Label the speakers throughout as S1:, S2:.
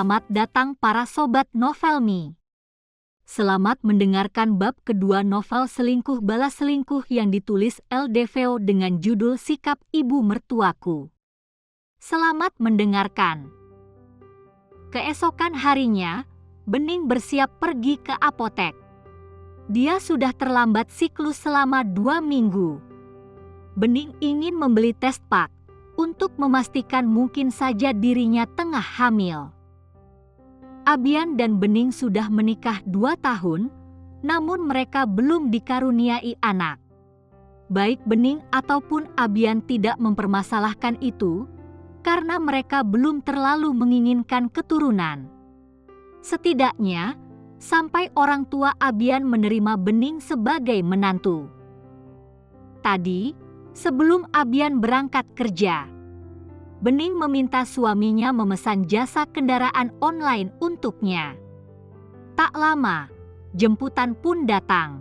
S1: Selamat datang para sobat Novelmi. Selamat mendengarkan bab kedua novel Selingkuh Balas Selingkuh yang ditulis LDVO dengan judul Sikap Ibu Mertuaku. Selamat mendengarkan. Keesokan harinya, Bening bersiap pergi ke apotek. Dia sudah terlambat siklus selama 2 minggu. Bening ingin membeli test pak untuk memastikan mungkin saja dirinya tengah hamil. Abian dan Bening sudah menikah 2 tahun, namun mereka belum dikaruniai anak. Baik Bening ataupun Abian tidak mempermasalahkan itu, karena mereka belum terlalu menginginkan keturunan. Setidaknya, sampai orang tua Abian menerima Bening sebagai menantu. Tadi, sebelum Abian berangkat kerja, Bening meminta suaminya memesan jasa kendaraan online untuknya. Tak lama, jemputan pun datang.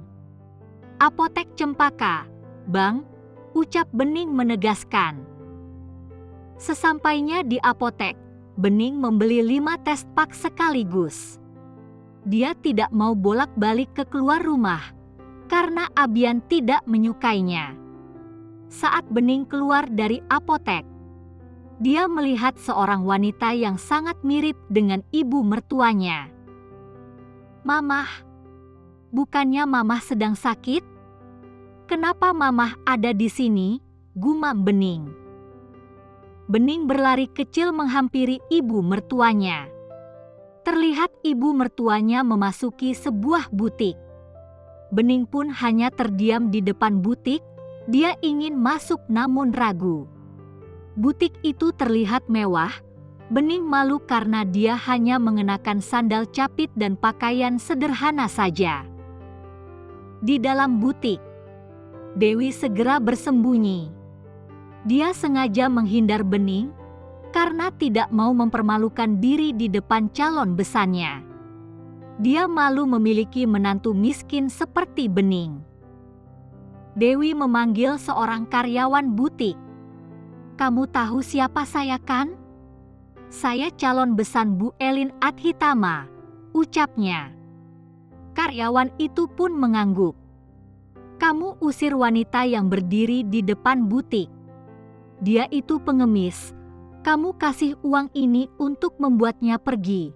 S1: Apotek Cempaka, Bang, ucap Bening menegaskan. Sesampainya di apotek, Bening membeli 5 test pak sekaligus. Dia tidak mau bolak-balik ke keluar rumah, karena Abian tidak menyukainya. Saat Bening keluar dari apotek, dia melihat seorang wanita yang sangat mirip dengan ibu mertuanya. "Mamah, bukannya Mamah sedang sakit? Kenapa Mamah ada di sini?" gumam Bening. Bening berlari kecil menghampiri ibu mertuanya. Terlihat ibu mertuanya memasuki sebuah butik. Bening pun hanya terdiam di depan butik. Dia ingin masuk namun ragu. Butik itu terlihat mewah. Bening malu karena dia hanya mengenakan sandal capit dan pakaian sederhana saja. Di dalam butik, Dewi segera bersembunyi. Dia sengaja menghindar Bening karena tidak mau mempermalukan diri di depan calon besannya. Dia malu memiliki menantu miskin seperti Bening. Dewi memanggil seorang karyawan butik. "Kamu tahu siapa saya kan? Saya calon besan Bu Elin Adhitama," ucapnya. Karyawan itu pun mengangguk. "Kamu usir wanita yang berdiri di depan butik. Dia itu pengemis. Kamu kasih uang ini untuk membuatnya pergi."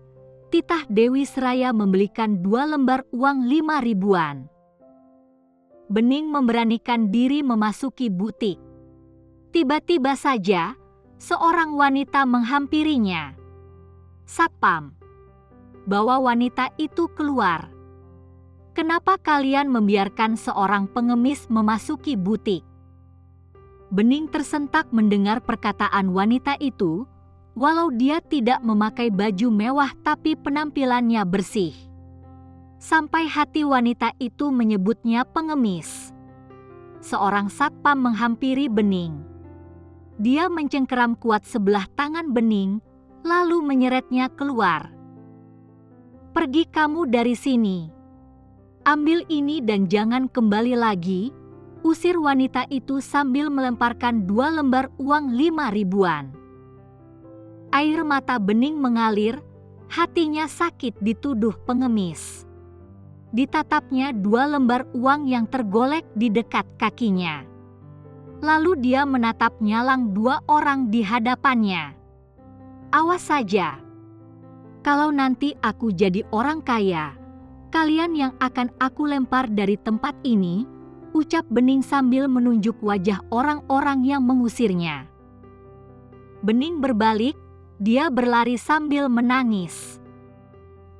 S1: Titah Dewi seraya membelikan 2 lembar uang 5 ribuan. Bening memberanikan diri memasuki butik. Tiba-tiba saja, seorang wanita menghampirinya. "Satpam, bawa wanita itu keluar. Kenapa kalian membiarkan seorang pengemis memasuki butik?" Bening tersentak mendengar perkataan wanita itu, walau dia tidak memakai baju mewah tapi penampilannya bersih. Sampai hati wanita itu menyebutnya pengemis. Seorang satpam menghampiri Bening. Dia mencengkeram kuat sebelah tangan Bening, lalu menyeretnya keluar. "Pergi kamu dari sini. Ambil ini dan jangan kembali lagi," usir wanita itu sambil melemparkan 2 lembar uang 5 ribuan. Air mata Bening mengalir, hatinya sakit dituduh pengemis. Ditatapnya 2 lembar uang yang tergolek di dekat kakinya. Lalu dia menatap nyalang 2 orang di hadapannya. "Awas saja. Kalau nanti aku jadi orang kaya, kalian yang akan aku lempar dari tempat ini," ucap Bening sambil menunjuk wajah orang-orang yang mengusirnya. Bening berbalik, dia berlari sambil menangis.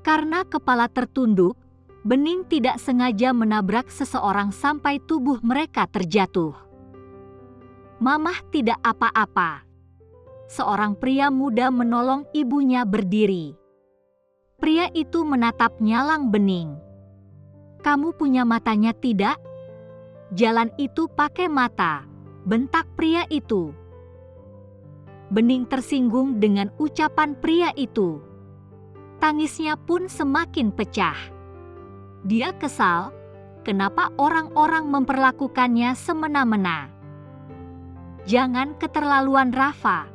S1: Karena kepala tertunduk, Bening tidak sengaja menabrak seseorang sampai tubuh mereka terjatuh. "Mamah tidak apa-apa." Seorang pria muda menolong ibunya berdiri. Pria itu menatap nyalang Bening. "Kamu punya matanya tidak? Jalan itu pakai mata," bentak pria itu. Bening tersinggung dengan ucapan pria itu. Tangisnya pun semakin pecah. Dia kesal, kenapa orang-orang memperlakukannya semena-mena. "Jangan keterlaluan, Rafa.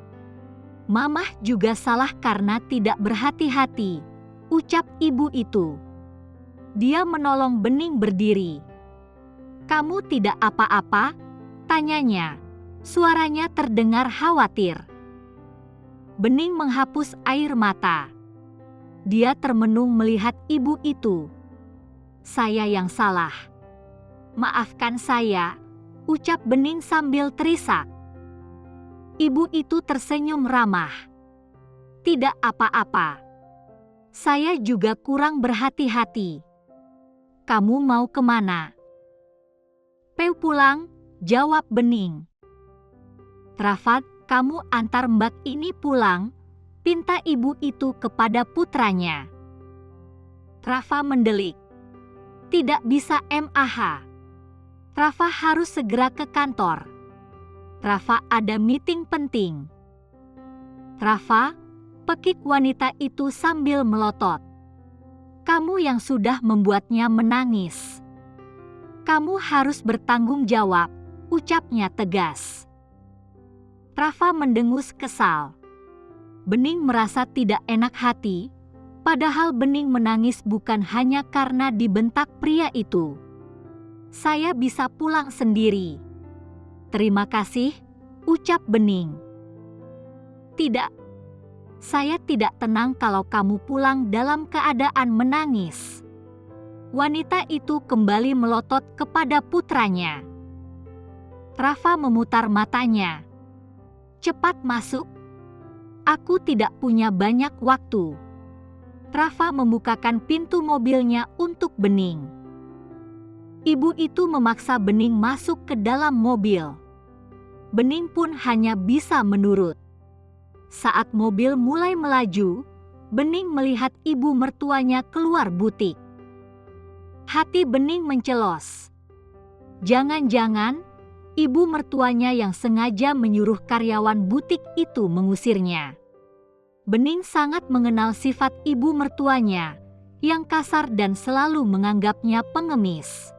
S1: Mamah juga salah karena tidak berhati-hati, ucap ibu itu. Dia menolong Bening berdiri. Kamu tidak apa-apa? Tanyanya. Suaranya terdengar khawatir. Bening menghapus air mata. Dia termenung melihat ibu itu. Saya yang salah. Maafkan saya, ucap Bening sambil terisak. Ibu itu tersenyum ramah. Tidak apa-apa. Saya juga kurang berhati-hati. Kamu mau kemana? Peu pulang, jawab Bening. Rafat, kamu antar Mbak ini pulang, pinta ibu itu kepada putranya. Rafa mendelik. Tidak bisa MAH. Rafa harus segera ke kantor. Rafa ada meeting penting. Rafa, pekik wanita itu sambil melotot. Kamu yang sudah membuatnya menangis. Kamu harus bertanggung jawab, ucapnya tegas. Rafa mendengus kesal. Bening merasa tidak enak hati, padahal Bening menangis bukan hanya karena dibentak pria itu. Saya bisa pulang sendiri. Terima kasih, ucap Bening. Tidak, saya tidak tenang kalau kamu pulang dalam keadaan menangis. Wanita itu kembali melotot kepada putranya. Rafa memutar matanya. Cepat masuk. Aku tidak punya banyak waktu. Rafa membukakan pintu mobilnya untuk Bening. Ibu itu memaksa Bening masuk ke dalam mobil. Bening pun hanya bisa menurut. Saat mobil mulai melaju, Bening melihat ibu mertuanya keluar butik. Hati Bening mencelos. Jangan-jangan ibu mertuanya yang sengaja menyuruh karyawan butik itu mengusirnya. Bening sangat mengenal sifat ibu mertuanya, yang kasar dan selalu menganggapnya pengemis.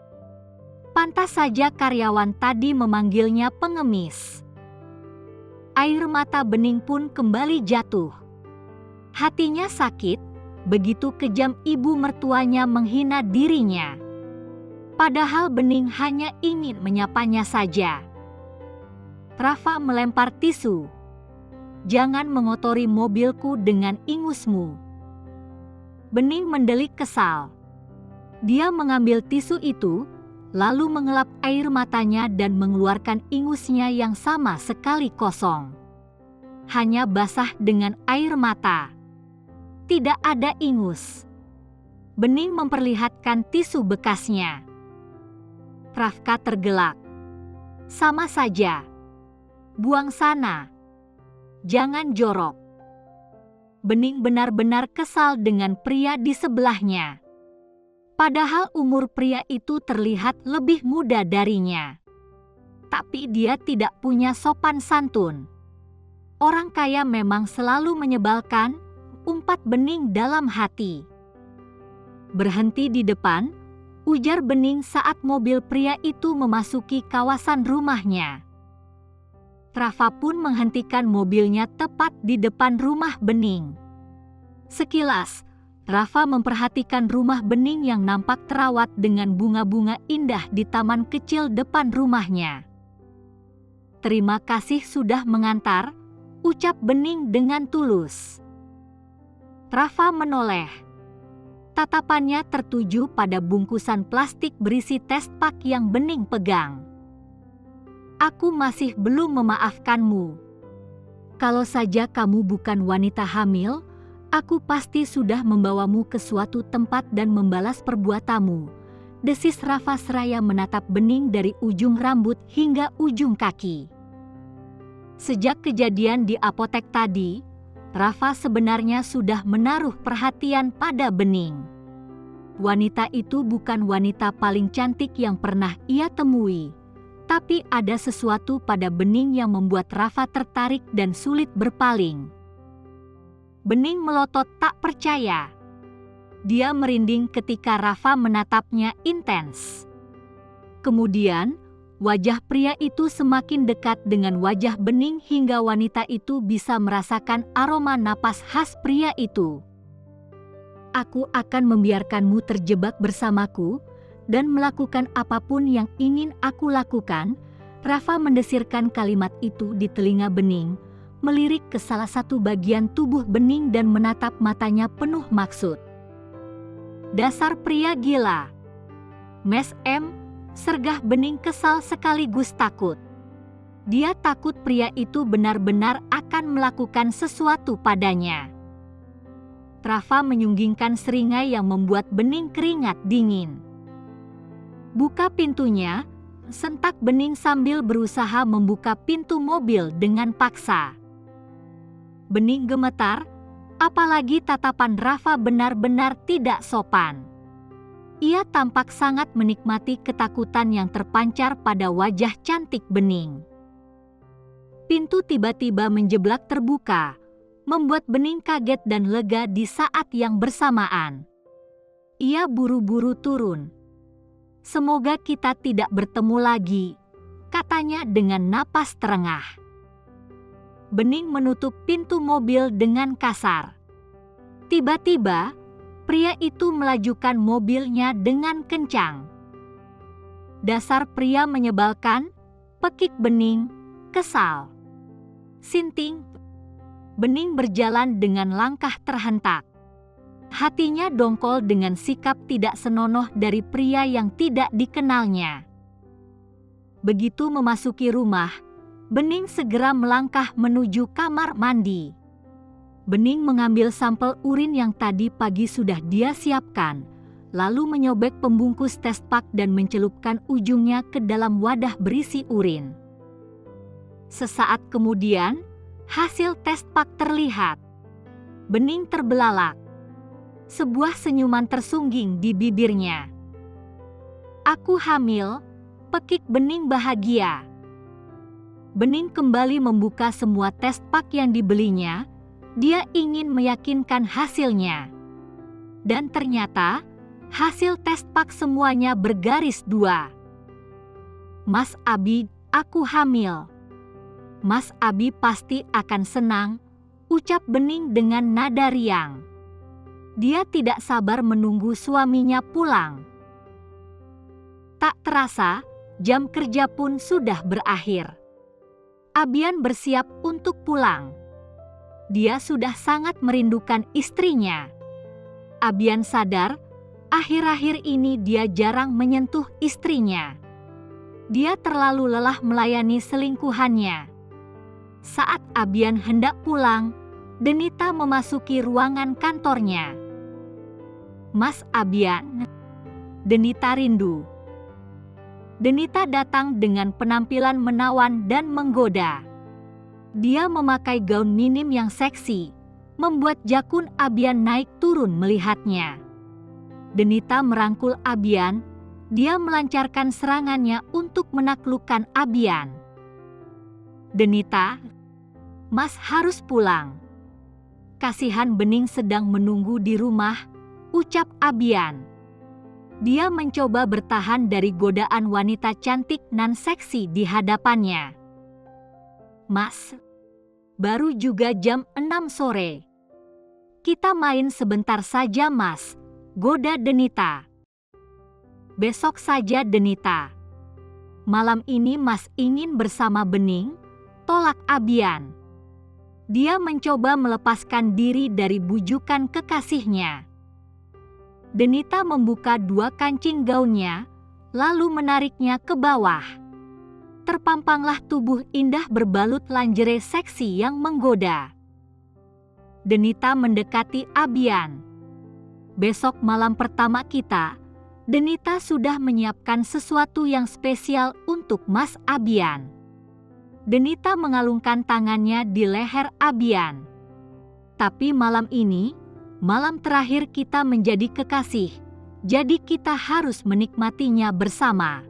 S1: Pantas saja karyawan tadi memanggilnya pengemis. Air mata Bening pun kembali jatuh. Hatinya sakit, begitu kejam ibu mertuanya menghina dirinya. Padahal Bening hanya ingin menyapanya saja. Rafa melempar tisu. Jangan mengotori mobilku dengan ingusmu. Bening mendelik kesal. Dia mengambil tisu itu, lalu mengelap air matanya dan mengeluarkan ingusnya yang sama sekali kosong. Hanya basah dengan air mata. Tidak ada ingus. Bening memperlihatkan tisu bekasnya. Rafka tergelak. Sama saja. Buang sana. Jangan jorok. Bening benar-benar kesal dengan pria di sebelahnya. Padahal umur pria itu terlihat lebih muda darinya. Tapi dia tidak punya sopan santun. Orang kaya memang selalu menyebalkan, umpat Bening dalam hati. Berhenti di depan, ujar Bening saat mobil pria itu memasuki kawasan rumahnya. Rafa pun menghentikan mobilnya tepat di depan rumah Bening. Sekilas, Rafa memperhatikan rumah Bening yang nampak terawat dengan bunga-bunga indah di taman kecil depan rumahnya. Terima kasih sudah mengantar, ucap Bening dengan tulus. Rafa menoleh. Tatapannya tertuju pada bungkusan plastik berisi test pack yang Bening pegang. Aku masih belum memaafkanmu. Kalau saja kamu bukan wanita hamil, aku pasti sudah membawamu ke suatu tempat dan membalas perbuatanmu, desis Rafa seraya menatap Bening dari ujung rambut hingga ujung kaki. Sejak kejadian di apotek tadi, Rafa sebenarnya sudah menaruh perhatian pada Bening. Wanita itu bukan wanita paling cantik yang pernah ia temui, tapi ada sesuatu pada Bening yang membuat Rafa tertarik dan sulit berpaling. Bening melotot tak percaya. Dia merinding ketika Rafa menatapnya intens. Kemudian, Wajah pria itu semakin dekat dengan wajah Bening hingga wanita itu bisa merasakan aroma napas khas pria itu. Aku akan membiarkanmu terjebak bersamaku dan melakukan apapun yang ingin aku lakukan. Rafa mendesirkan kalimat itu di telinga Bening, melirik ke salah satu bagian tubuh Bening dan menatap matanya penuh maksud. Dasar pria gila. Mes M, sergah Bening kesal sekaligus takut. Dia takut pria itu benar-benar akan melakukan sesuatu padanya. Rafa menyunggingkan seringai yang membuat Bening keringat dingin. Buka pintunya, sentak Bening sambil berusaha membuka pintu mobil dengan paksa. Bening gemetar, apalagi tatapan Rafa benar-benar tidak sopan. Ia tampak sangat menikmati ketakutan yang terpancar pada wajah cantik Bening. Pintu tiba-tiba menjeblak terbuka, membuat Bening kaget dan lega di saat yang bersamaan. Ia buru-buru turun. "Semoga kita tidak bertemu lagi," katanya dengan napas terengah. Bening menutup pintu mobil dengan kasar. Tiba-tiba, pria itu melajukan mobilnya dengan kencang. "Dasar pria menyebalkan," pekik Bening, kesal. Sinting. Bening berjalan dengan langkah terhentak. Hatinya dongkol dengan sikap tidak senonoh dari pria yang tidak dikenalnya. Begitu memasuki rumah, Bening segera melangkah menuju kamar mandi. Bening mengambil sampel urin yang tadi pagi sudah dia siapkan, lalu menyobek pembungkus testpak dan mencelupkan ujungnya ke dalam wadah berisi urin. Sesaat kemudian, hasil testpak terlihat. Bening terbelalak. Sebuah senyuman tersungging di bibirnya. "Aku hamil," pekik Bening bahagia. Bening kembali membuka semua testpak yang dibelinya. Dia ingin meyakinkan hasilnya. Dan ternyata, hasil testpak semuanya bergaris 2. "Mas Abi, aku hamil." "Mas Abi pasti akan senang," ucap Bening dengan nada riang. Dia tidak sabar menunggu suaminya pulang. Tak terasa, jam kerja pun sudah berakhir. Abian bersiap untuk pulang. Dia sudah sangat merindukan istrinya. Abian sadar, akhir-akhir ini dia jarang menyentuh istrinya. Dia terlalu lelah melayani selingkuhannya. Saat Abian hendak pulang, Denita memasuki ruangan kantornya. "Mas Abian." Denita rindu. Denita datang dengan penampilan menawan dan menggoda. Dia memakai gaun minim yang seksi, membuat jakun Abian naik turun melihatnya. Denita merangkul Abian, dia melancarkan serangannya untuk menaklukkan Abian. "Denita, Mas harus pulang." "Kasihan Bening sedang menunggu di rumah," ucap Abian. Dia mencoba bertahan dari godaan wanita cantik nan seksi di hadapannya. "Mas, baru juga jam 6 sore. Kita main sebentar saja, Mas," goda Denita. "Besok saja, Denita. Malam ini Mas ingin bersama Bening," tolak Abian. Dia mencoba melepaskan diri dari bujukan kekasihnya. Denita membuka 2 kancing gaunnya, lalu menariknya ke bawah. Terpampanglah tubuh indah berbalut lingerie seksi yang menggoda. Denita mendekati Abian. "Besok malam pertama kita, Denita sudah menyiapkan sesuatu yang spesial untuk Mas Abian." Denita mengalungkan tangannya di leher Abian. "Tapi malam ini, malam terakhir kita menjadi kekasih, jadi kita harus menikmatinya bersama."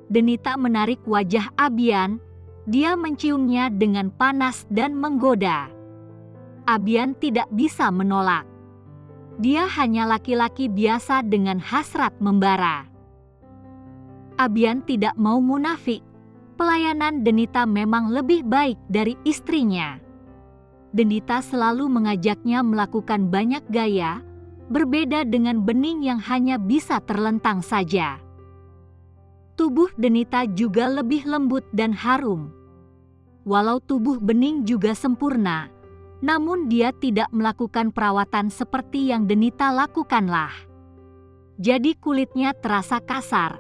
S1: Denita menarik wajah Abian, dia menciumnya dengan panas dan menggoda. Abian tidak bisa menolak. Dia hanya laki-laki biasa dengan hasrat membara. Abian tidak mau munafik. Pelayanan Denita memang lebih baik dari istrinya. Denita selalu mengajaknya melakukan banyak gaya, berbeda dengan Bening yang hanya bisa terlentang saja. Tubuh Denita juga lebih lembut dan harum. Walau tubuh Bening juga sempurna, namun dia tidak melakukan perawatan seperti yang Denita lakukanlah. Jadi kulitnya terasa kasar,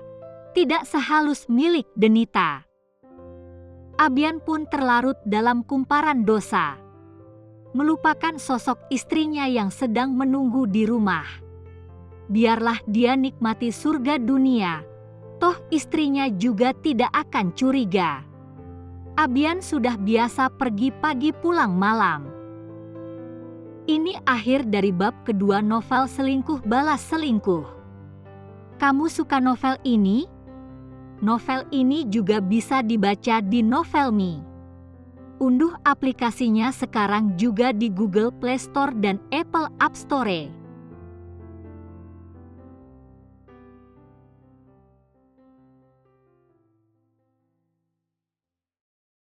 S1: tidak sehalus milik Denita. Abian pun terlarut dalam kumparan dosa, melupakan sosok istrinya yang sedang menunggu di rumah. Biarlah dia nikmati surga dunia, toh istrinya juga tidak akan curiga. Abian sudah biasa pergi pagi pulang malam. Ini akhir dari bab kedua novel Selingkuh Balas Selingkuh. Kamu suka novel ini? Novel ini juga bisa dibaca di Novelme. Unduh aplikasinya sekarang juga di Google Play Store dan Apple App Store.